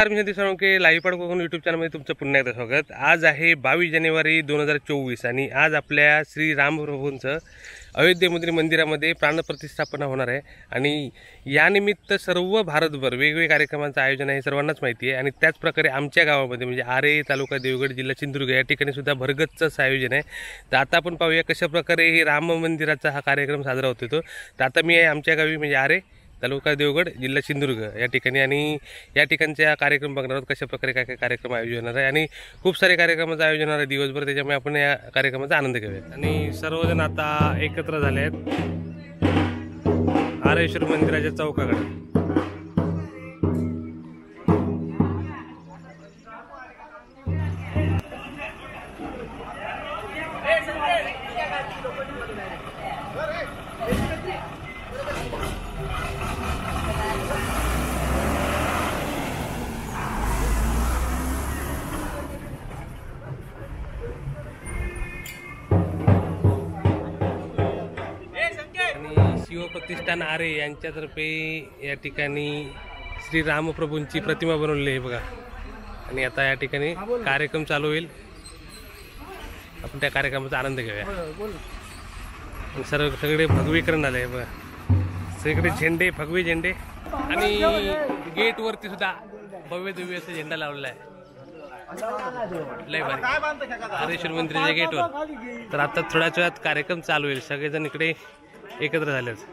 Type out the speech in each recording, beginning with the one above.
नमस्कार, मी सतीश साळुंखे लाईव्ह पाड कोकण यूट्यूब चॅनलमध्ये तुमचं पुन्हा एकदा स्वागत। आज आहे 22 जानेवारी 2024 आणि आज आपल्या श्री रामप्रभूंचं अयोध्येमध्ये मंदिरामध्ये प्राणप्रतिष्ठापना होणार आहे आणि यानिमित्त सर्व भारतभर वेगवेगळ्या कार्यक्रमांचं आयोजन आहे, सर्वांनाच माहिती आहे। आणि त्याच प्रकारे आमच्या गावामध्ये म्हणजे आरे तालुका देवगड जिल्हा सिंधुदुर्ग या ठिकाणी सुद्धा भरगच्च आयोजन आहे। तर आता आपण पाहूया कशा प्रकारे हे राम मंदिराचा हा कार्यक्रम साजरा होतो। तर आता मी आहे आमच्या गावी म्हणजे आरे तालुका देवगड जिल्हा सिंधुदुर्ग या ठिकाणी आणि या ठिकाणचा कार्यक्रम बघणार आहोत, कशा प्रकारे काय कार्यक्रम आयोजन होणार आहे आणि खूप सारे कार्यक्रमाचं आयोजन होणार आहे दिवसभर। त्याच्यामुळे आपण या कार्यक्रमाचा आनंद घेऊया आणि सर्वजण आता एकत्र झाले आहेत आरेश्वर मंदिराच्या चौकाकडे। शिवप्रतिष्ठान आरे यांच्यातर्फे या ठिकाणी श्री रामप्रभूंची प्रतिमा बनवलेली आहे बघा। आणि आता या ठिकाणी कार्यक्रम चालू होईल, आपण त्या कार्यक्रमाचा आनंद घेऊया। सगळे भगवीकरण आले बघा, सगळे झेंडे भगवे झेंडे आणि गेट वरती सुद्धा भव्य दिव्य असा झेंडा लावलेला आहे, लय भारी आरेश्वर मंदिराच्या गेटवर। तर आता थोड्याच वेळात कार्यक्रम चालू होईल, सगळेजण इकडे एकत्र झालेच।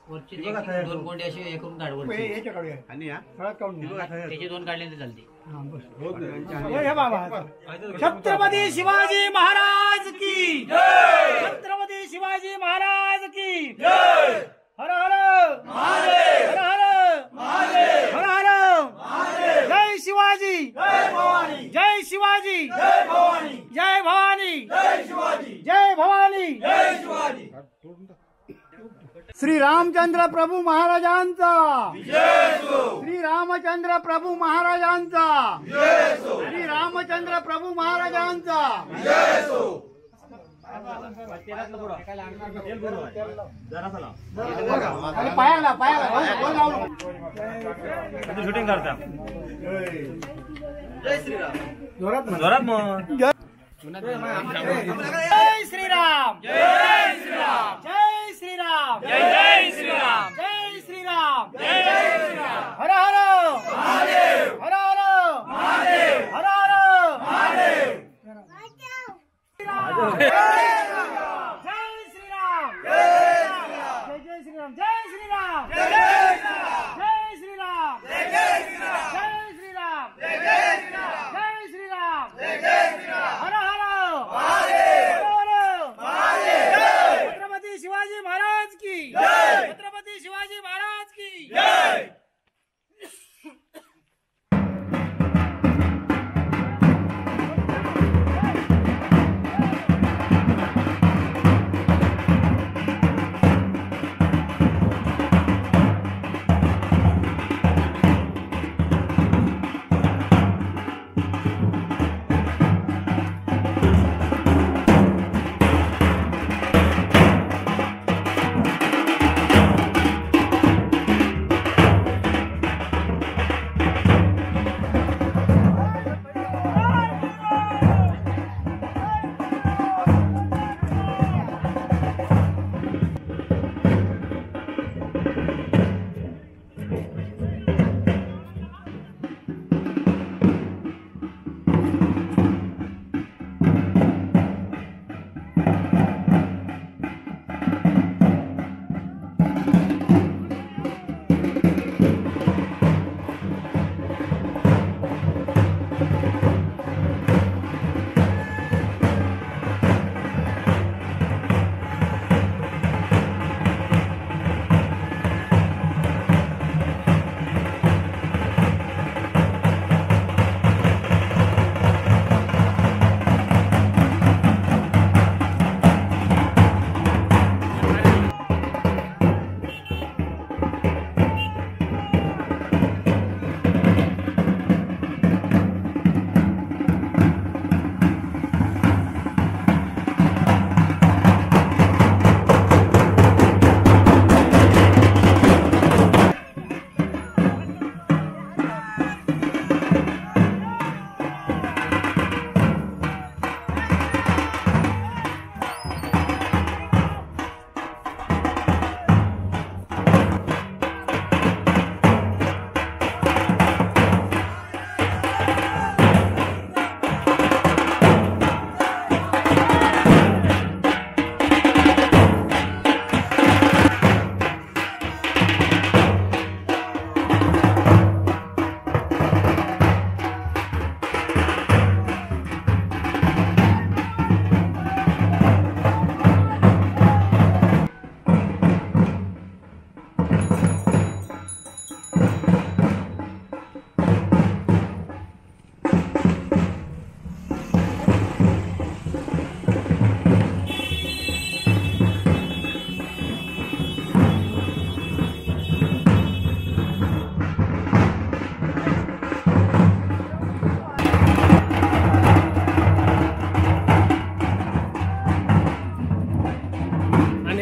वरची दोन कोंडे असे हे करून काढ वरची आणि त्याचे दोन काढले तर चालते. छत्रपती शिवाजी महाराज की जय. छत्रपती शिवाजी महाराज की जय. हर हर महादेव. हर हर महादेव. हर हर महादेव. जय शिवाजी. जय भवानी. जय शिवाजी. जय भवानी. जय भवानी. जय शिवाजी. जय भवानी. जय शिवाजी. श्री रामचंद्र प्रभू महाराजांचा विजय असो. श्री रामचंद्र प्रभू महाराजांचा विजय असो. श्री रामचंद्र प्रभू महाराजांचा विजय असो. पायाला पायाला शूटिंग करता. जय श्रीराम. जोरात मग. जय श्रीराम. जय श्रीराम. जय श्रीराम. जय श्रीराम. जय श्रीराम. जय श्रीराम. हर हर महादेव. हर हर महादेव. हर हर महादेव. जय श्रीराम. जय श्रीराम. जय श्रीराम. जय श्रीराम. जय श्रीराम. जय श्रीराम. जय श्रीराम. जय श्रीराम. जय श्रीराम. जय श्रीराम. जय श्रीराम. हर हर महादेव. छत्रपती शिवाजी महाराज की जय. छत्रपती शिवाजी महाराज की जय.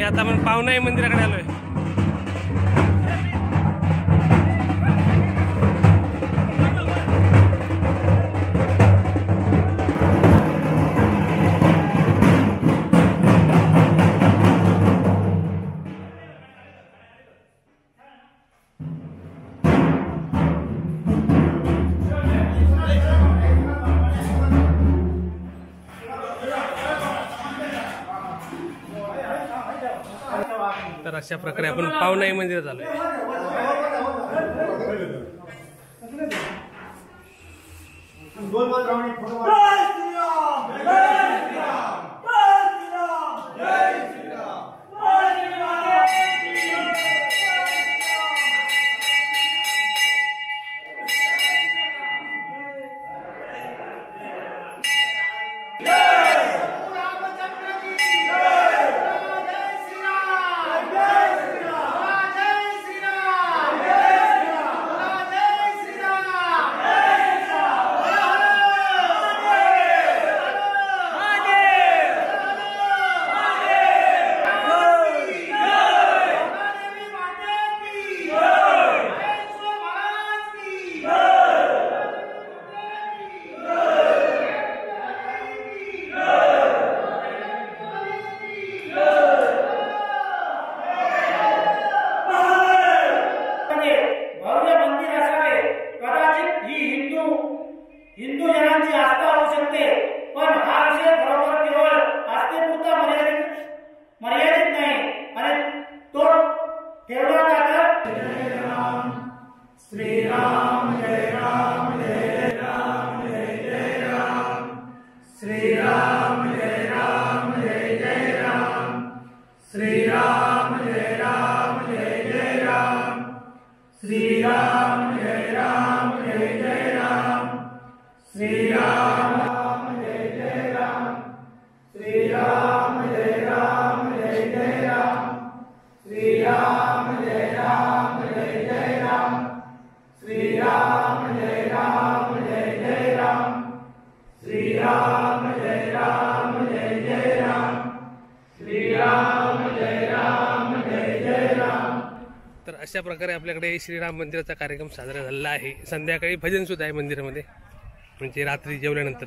आता आपण पावनाई मंदिराकडे आलोय. तर अशा प्रकारे आपण पावनाई मंदिरात आलोय. भव्य मंदिर असावे. कदाचित ही हिंदू जनांची आस्था होऊ शकते, पण हा विषय खरोखर केवळ आस्थेपुरता मर्यादित नाही आणि तो ठेवला जातो. जय राम श्रीराम, जय राम, जय राम, जय जय राम, श्रीराम, जय राम, जय जय राम, श्रीराम, जय राम, जय जय राम, श्रीराम, जय राम, जय जय राम, श्रीराम, जय जय राम, श्रीराम, जय राम, जय जय राम, श्रीराम, जय राम, जय जय राम, श्रीराम, जय राम, जय जय राम, श्रीराम, जय राम, जय जय राम, श्रीराम, जय राम, जय जय राम. तर अशा प्रकारे आपल्याकडे श्रीराम मंदिराचा कार्यक्रम साजरा झालेला आहे. संध्याकाळी भजन सुद्धा आहे मंदिरामध्ये, म्हणजे रात्री जेवल्यानंतर.